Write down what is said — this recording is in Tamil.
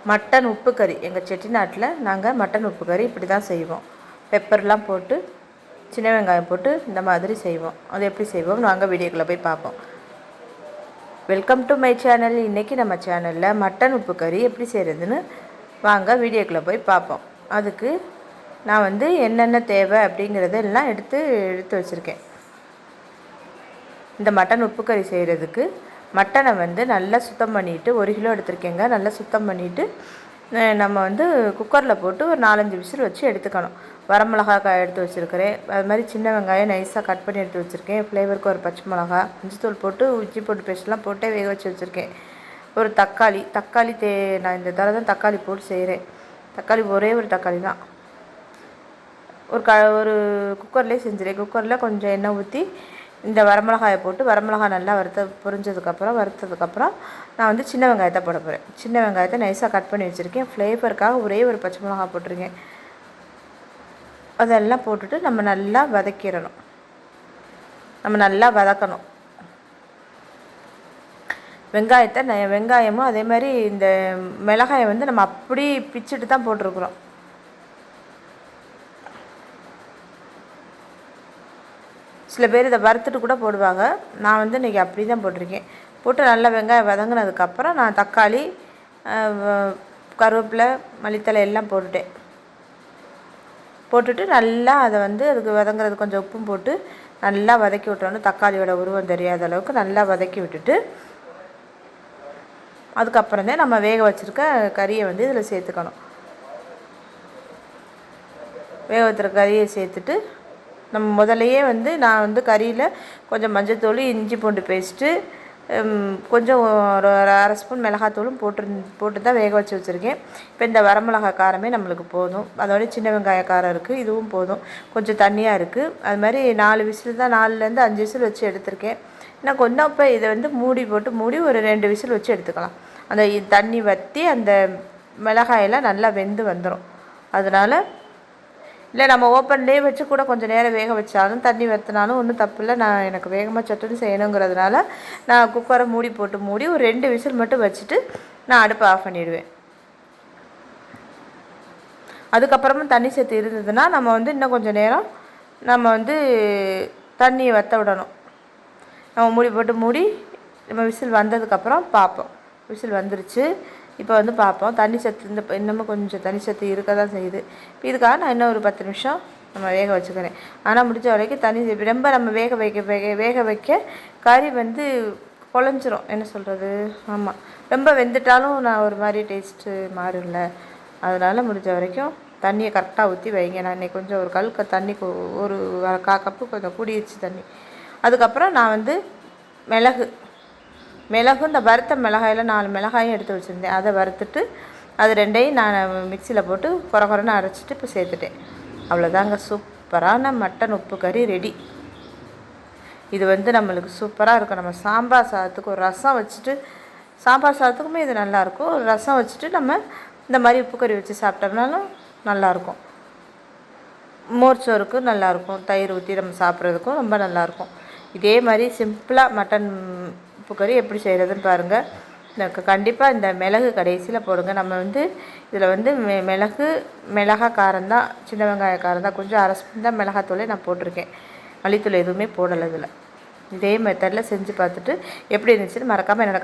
மட்டன் உப்பு கறி. எங்கள் செட்டிநாட்டில் நாங்கள் மட்டன் உப்பு கறி இப்படி தான் செய்வோம். பெப்பர்லாம் போட்டு சின்ன வெங்காயம் போட்டு இந்த மாதிரி செய்வோம். அது எப்படி செய்வோம் நாங்கள் வீடியோக்குள்ளே போய் பார்ப்போம். Welcome to my channel. இன்றைக்கி நம்ம சேனலில் மட்டன் உப்பு கறி எப்படி செய்கிறதுன்னு வாங்க வீடியோக்குள்ளே போய் பார்ப்போம். அதுக்கு நான் என்னென்ன தேவை அப்படிங்கிறத எல்லாம் எடுத்து வச்சுருக்கேன். இந்த மட்டன் உப்பு கறி செய்கிறதுக்கு மட்டனை நல்லா சுத்தம் பண்ணிவிட்டு 1 கிலோ எடுத்துருக்கேங்க. நல்லா சுத்தம் பண்ணிவிட்டு நம்ம குக்கரில் போட்டு ஒரு 4-5 விசில் வச்சு எடுத்துக்கணும். வரமிளகாய் எடுத்து வச்சுருக்கிறேன். அது மாதிரி சின்ன வெங்காயம் நைஸாக கட் பண்ணி எடுத்து வச்சுருக்கேன். ஃப்ளேவருக்கு ஒரு பச்சை மிளகா, மஞ்சத்தூள் போட்டு இஞ்சி போட்டு பேஸ்ட்லாம் போட்டே வேக வச்சு வச்சுருக்கேன். ஒரு தக்காளி நான் இந்த தடவை தான் தக்காளி போட்டு செய்கிறேன். தக்காளி ஒரே ஒரு தக்காளி தான். ஒரு குக்கர்லேயே செஞ்சுருக்கேன். குக்கரில் கொஞ்சம் எண்ணெய் ஊற்றி இந்த வரமிளகாயை போட்டு வரமிளகாய் நல்லா வறுத்ததுக்கப்புறம் நான் சின்ன வெங்காயத்தை போட போகிறேன். சின்ன வெங்காயத்தை நைஸாக கட் பண்ணி வச்சுருக்கேன். ஃப்ளேவருக்காக ஒரே ஒரு பச்சை மிளகாய் போட்டிருக்கேன். அதெல்லாம் போட்டுட்டு நம்ம நல்லா வதக்கிடணும். நம்ம நல்லா வதக்கணும். வெங்காயமும் அதே மாதிரி இந்த மிளகாயை நம்ம அப்படி பிச்சுட்டு தான் போட்டிருக்குறோம். சில பேர் இதை வறுத்துட்டு கூட போடுவாங்க. நான் இன்றைக்கி அப்படி தான் போட்டிருக்கேன். போட்டு நல்லா வெங்காயம் வதங்கினதுக்கப்புறம் நான் தக்காளி, கருவேப்பிலை, மல்லித்தலை எல்லாம் போட்டுட்டு நல்லா அதை அதுக்கு வதங்குறது கொஞ்சம் உப்பும் போட்டு நல்லா வதக்கி விட்டோன்னு தக்காளியோட உருவம் தெரியாத அளவுக்கு நல்லா வதக்கி விட்டுட்டு அதுக்கப்புறம் தான் நம்ம வேக வச்சுருக்க கறியை இதில் சேர்த்துக்கணும். வேக வச்சுருக்க கறியை சேர்த்துட்டு நம்ம முதலையே நான் கறியில் கொஞ்சம் மஞ்சத்தூள், இஞ்சி பூண்டு பேஸ்ட்டு, கொஞ்சம் ஒரு 1/2 ஸ்பூன் மிளகாத்தூளும் போட்டு தான் வேக வச்சு வச்சுருக்கேன். இப்போ இந்த வரமிளகாய் காரமே நம்மளுக்கு போதும். அதோட சின்ன வெங்காய காரம் இருக்குது, இதுவும் போதும். கொஞ்சம் தண்ணியாக இருக்குது. அது மாதிரி 4 விசில் தான், 4லேருந்து 5 விசில் வச்சு எடுத்திருக்கேன். இன்னும் கொஞ்சம் இப்போ இதை மூடி ஒரு 2 விசில் வச்சு எடுத்துக்கலாம். அந்த தண்ணி வற்றி அந்த மிளகாயெல்லாம் நல்லா வெந்து வந்துடும். அதனால் இல்லை நம்ம ஓப்பன்லேயே வச்சு கூட கொஞ்சம் நேரம் வேக வச்சாலும் தண்ணி வற்றினாலும் ஒன்றும் தப்பு இல்லை. எனக்கு வேகமாக சட்டுன்னு செய்யணுங்கிறதுனால நான் குக்கரை மூடி ஒரு 2 விசில் மட்டும் வச்சுட்டு நான் அடுப்பை ஆஃப் பண்ணிவிடுவேன். அதுக்கப்புறமும் தண்ணி சேர்த்து இருந்ததுன்னா நம்ம இன்னும் கொஞ்சம் நேரம் நம்ம தண்ணியை வற்ற விடணும். நம்ம மூடி நம்ம விசில் வந்ததுக்கப்புறம் பார்ப்போம். விசில் வந்துருச்சு. இப்போ பார்ப்போம். தண்ணி சத்து இன்னமும் கொஞ்சம் தண்ணி சத்து இருக்க தான் செய்யுது. இப்போ இதுக்காக நான் இன்னும் ஒரு 10 நிமிஷம் நம்ம வேக வச்சுக்கிறேன். ஆனால் முடிஞ்ச வரைக்கும் தண்ணி ரொம்ப நம்ம வேக வைக்க கறி குழஞ்சிரும். என்ன சொல்கிறது, ஆமாம், ரொம்ப வெந்துட்டாலும் நான் ஒரு மாதிரி டேஸ்ட்டு மாறும்ல. அதனால் முடிஞ்ச வரைக்கும் தண்ணியை கரெக்டாக ஊற்றி வைங்க. நான் இன்றைக்கி கொஞ்சம் ஒரு கல்லுக்கு தண்ணி ஒரு 1/4 கப்பு கொஞ்சம் கூடிடுச்சு தண்ணி. அதுக்கப்புறம் நான் மிளகு இந்த வறுத்த மிளகாயில் 4 மிளகாயும் எடுத்து வச்சுருந்தேன். அதை வறுத்துட்டு அது 2ஐயும் நான் மிக்சியில் போட்டு குறைன்னு அரைச்சிட்டு இப்போ சேர்த்துட்டேன். அவ்வளோதாங்க, சூப்பரான மட்டன் உப்பு கறி ரெடி. இது நம்மளுக்கு சூப்பராக இருக்கும். நம்ம சாம்பார் சாதத்துக்கு ஒரு ரசம் வச்சுட்டு, சாம்பார் சாதத்துக்குமே இது நல்லாயிருக்கும். ஒரு ரசம் வச்சுட்டு நம்ம இந்த மாதிரி உப்பு கறி வச்சு சாப்பிட்டோம்னாலும் நல்லாயிருக்கும். மோர் சோறுக்கு நல்லாயிருக்கும். தயிர் ஊற்றி நம்ம சாப்பிட்றதுக்கும் ரொம்ப நல்லாயிருக்கும். இதே மாதிரி சிம்பிளாக மட்டன் உப்பு கறி எப்படி செய்கிறதுன்னு பாருங்கள். எனக்கு கண்டிப்பாக இந்த மிளகு கடைசியில் போடுங்க. நம்ம இதில் மிளகாய் காரம் தான், சின்ன வெங்காய காரம் தான், கொஞ்சம் 1/2 ஸ்பூன் தான் மிளகாத்தூளே நான் போட்டிருக்கேன். மல்லித்தூள் எதுவுமே போடலை இதில். இதே மெத்தடில் செஞ்சு பார்த்துட்டு எப்படி இருந்துச்சுன்னு மறக்காமல் என்னோட